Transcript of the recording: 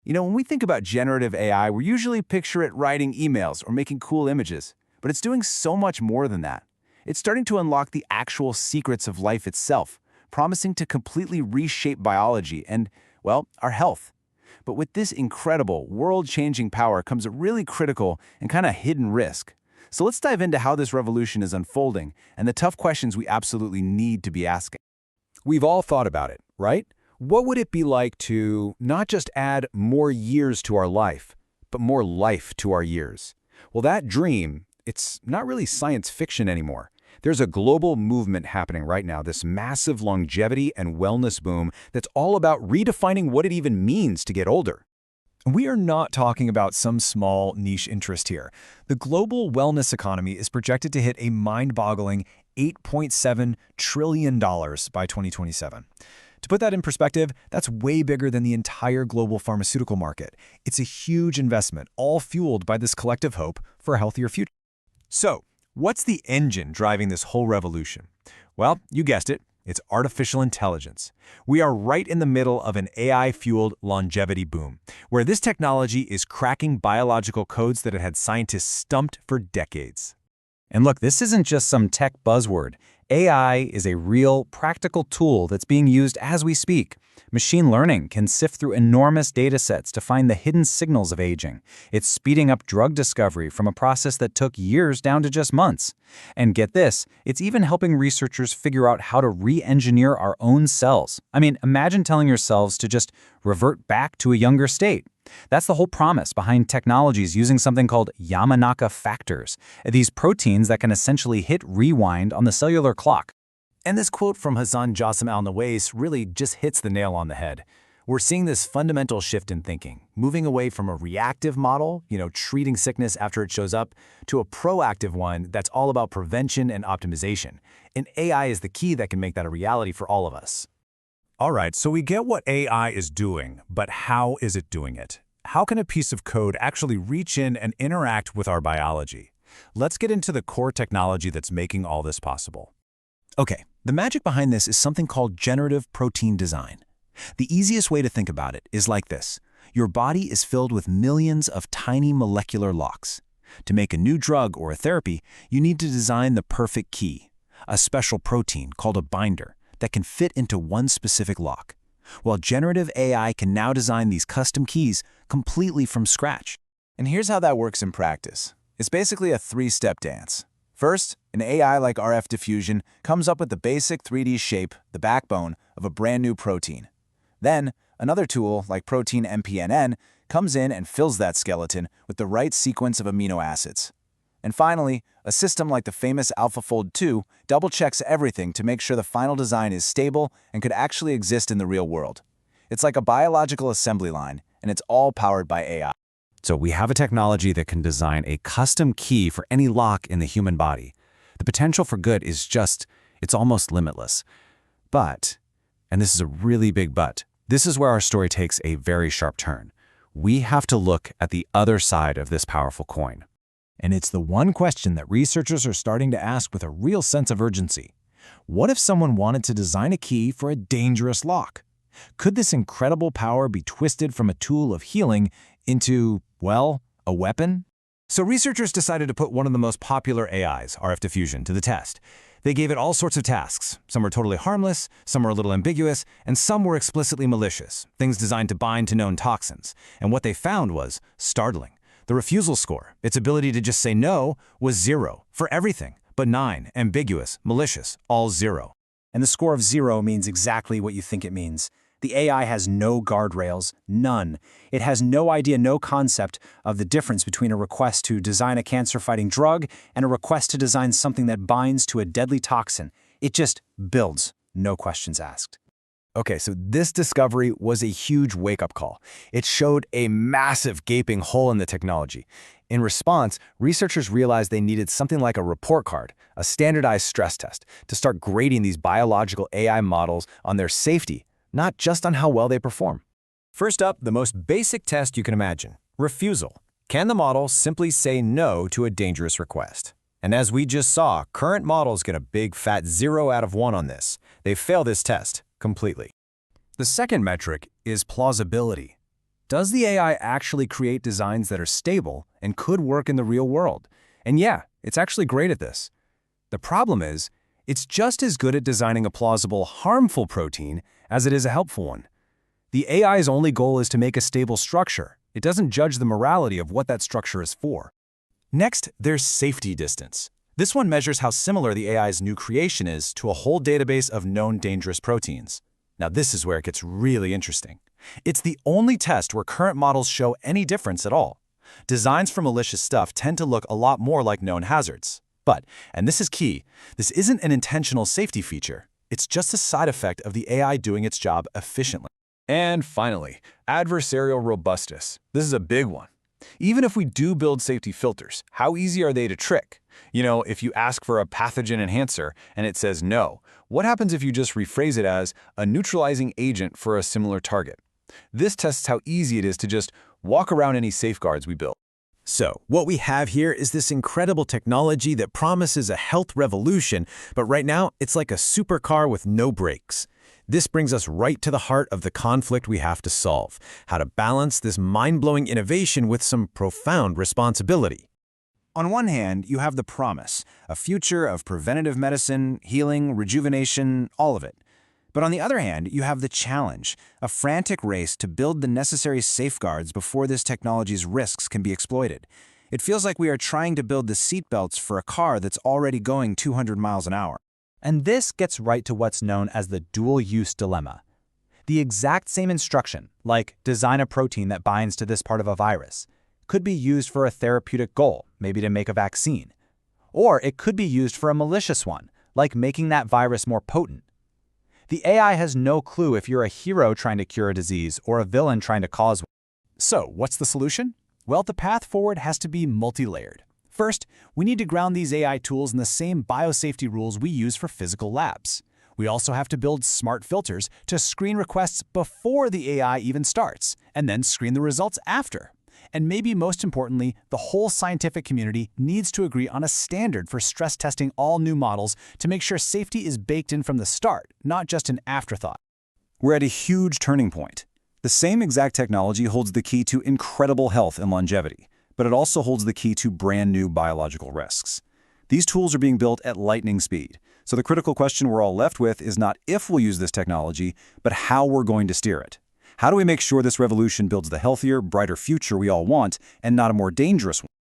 When we think about generative AI, we usually picture it writing emails or making cool images, but it's doing so much more than that. It's starting to unlock the actual secrets of life itself, promising to completely reshape biology and, well, our health. But with this incredible, world-changing power comes a really critical and kind of hidden risk. So let's dive into how this revolution is unfolding and the tough questions we absolutely need to be asking. We've all thought about it, right? What would it be like to not just add more years to our life, but more life to our years? Well, that dream, it's not really science fiction anymore. There's a global movement happening right now, this massive longevity and wellness boom that's all about redefining what it even means to get older. We are not talking about some small niche interest here. The global wellness economy is projected to hit a mind-boggling $8.7 trillion by 2027. To put that in perspective, that's way bigger than the entire global pharmaceutical market. It's a huge investment, all fueled by this collective hope for a healthier future. So, what's the engine driving this whole revolution? Well, you guessed it, it's artificial intelligence. We are right in the middle of an AI-fueled longevity boom, where this technology is cracking biological codes that had scientists stumped for decades. And look, this isn't just some tech buzzword. AI is a real, practical tool that's being used as we speak. Machine learning can sift through enormous data sets to find the hidden signals of aging. It's speeding up drug discovery from a process that took years down to just months. And get this, it's even helping researchers figure out how to re-engineer our own cells. I mean, imagine telling your cells to just revert back to a younger state. That's the whole promise behind technologies using something called Yamanaka factors, these proteins that can essentially hit rewind on the cellular clock. And this quote from Hassan Jassim Al-Nawais really just hits the nail on the head. We're seeing this fundamental shift in thinking, moving away from a reactive model, treating sickness after it shows up, to a proactive one that's all about prevention and optimization. And AI is the key that can make that a reality for all of us. All right, so we get what AI is doing, but how is it doing it? How can a piece of code actually reach in and interact with our biology? Let's get into the core technology that's making all this possible. Okay, the magic behind this is something called generative protein design. The easiest way to think about it is like this. Your body is filled with millions of tiny molecular locks. To make a new drug or a therapy, you need to design the perfect key, a special protein called a binder that can fit into one specific lock. Well, generative AI can now design these custom keys completely from scratch. And here's how that works in practice. It's basically a three-step dance. First, an AI like RF diffusion comes up with the basic 3D shape, the backbone, of a brand new protein. Then, another tool, like protein MPNN, comes in and fills that skeleton with the right sequence of amino acids. And finally, a system like the famous AlphaFold 2 double-checks everything to make sure the final design is stable and could actually exist in the real world. It's like a biological assembly line, and it's all powered by AI. So we have a technology that can design a custom key for any lock in the human body. The potential for good is it's almost limitless. But, and this is a really big but, this is where our story takes a very sharp turn. We have to look at the other side of this powerful coin. And it's the one question that researchers are starting to ask with a real sense of urgency. What if someone wanted to design a key for a dangerous lock? Could this incredible power be twisted from a tool of healing into, well, a weapon? So researchers decided to put one of the most popular AIs, RF diffusion, to the test. They gave it all sorts of tasks. Some were totally harmless, some were a little ambiguous, and some were explicitly malicious, things designed to bind to known toxins. And what they found was startling. The refusal score, its ability to just say no, was 0 for everything, but 9, ambiguous, malicious, all 0. And the score of 0 means exactly what you think it means. The AI has no guardrails, none. It has no idea, no concept of the difference between a request to design a cancer-fighting drug and a request to design something that binds to a deadly toxin. It just builds, no questions asked. Okay, so this discovery was a huge wake-up call. It showed a massive gaping hole in the technology. In response, researchers realized they needed something like a report card, a standardized stress test, to start grading these biological AI models on their safety, not just on how well they perform. First up, the most basic test you can imagine, refusal. Can the model simply say no to a dangerous request? And as we just saw, current models get a big fat 0 out of 1 on this. They fail this test completely. The second metric is plausibility. Does the AI actually create designs that are stable and could work in the real world? And yeah, it's actually great at this. The problem is, it's just as good at designing a plausible, harmful protein as it is a helpful one. The AI's only goal is to make a stable structure. It doesn't judge the morality of what that structure is for. Next, there's safety distance. This one measures how similar the AI's new creation is to a whole database of known dangerous proteins. Now this is where it gets really interesting. It's the only test where current models show any difference at all. Designs for malicious stuff tend to look a lot more like known hazards. But, and this is key, this isn't an intentional safety feature. It's just a side effect of the AI doing its job efficiently. And finally, adversarial robustness. This is a big one. Even if we do build safety filters, how easy are they to trick? You know, if you ask for a pathogen enhancer and it says no, what happens if you just rephrase it as a neutralizing agent for a similar target? This tests how easy it is to just walk around any safeguards we build. So, what we have here is this incredible technology that promises a health revolution, but right now, it's like a supercar with no brakes. This brings us right to the heart of the conflict we have to solve: how to balance this mind-blowing innovation with some profound responsibility. On one hand, you have the promise, a future of preventative medicine, healing, rejuvenation, all of it. But on the other hand, you have the challenge, a frantic race to build the necessary safeguards before this technology's risks can be exploited. It feels like we are trying to build the seatbelts for a car that's already going 200 miles an hour. And this gets right to what's known as the dual-use dilemma. The exact same instruction, like design a protein that binds to this part of a virus, could be used for a therapeutic goal, maybe to make a vaccine. Or it could be used for a malicious one, like making that virus more potent. The AI has no clue if you're a hero trying to cure a disease or a villain trying to cause one. So, what's the solution? Well, the path forward has to be multi-layered. First, we need to ground these AI tools in the same biosafety rules we use for physical labs. We also have to build smart filters to screen requests before the AI even starts, and then screen the results after. And maybe most importantly, the whole scientific community needs to agree on a standard for stress testing all new models to make sure safety is baked in from the start, not just an afterthought. We're at a huge turning point. The same exact technology holds the key to incredible health and longevity, but it also holds the key to brand new biological risks. These tools are being built at lightning speed, so the critical question we're all left with is not if we'll use this technology, but how we're going to steer it. How do we make sure this revolution builds the healthier, brighter future we all want, and not a more dangerous one?